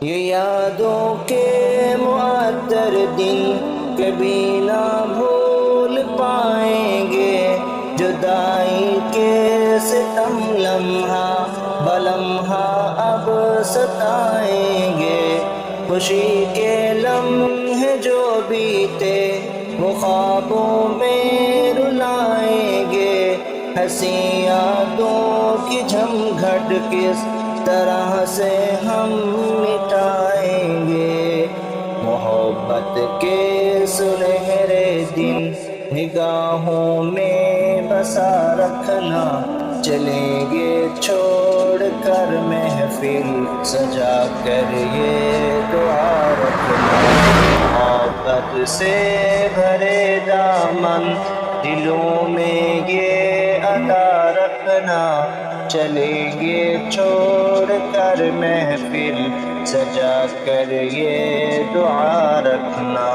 یہ یادوں کے معطر دن کبھی نہ بھول پائیں گے، جدائی کے ستم لمحہ بلمحہ اب ستائیں گے، خوشی کے لمحے جو بیتے وہ خوابوں میں رلائیں گے، ہنسی یادوں کی جھمگھٹ کس طرح سے ہم مٹائیں گے، محبت کے سنہرے دن نگاہوں میں بسا رکھنا، چلیں گے چھوڑ کر محفل سجا کر یہ دعا رکھنا، محبت سے بھرے دامن دلوں میں یہ ادا رکھنا، چلیں گے چھوڑ کر محفل سجا کر یہ دعا رکھنا۔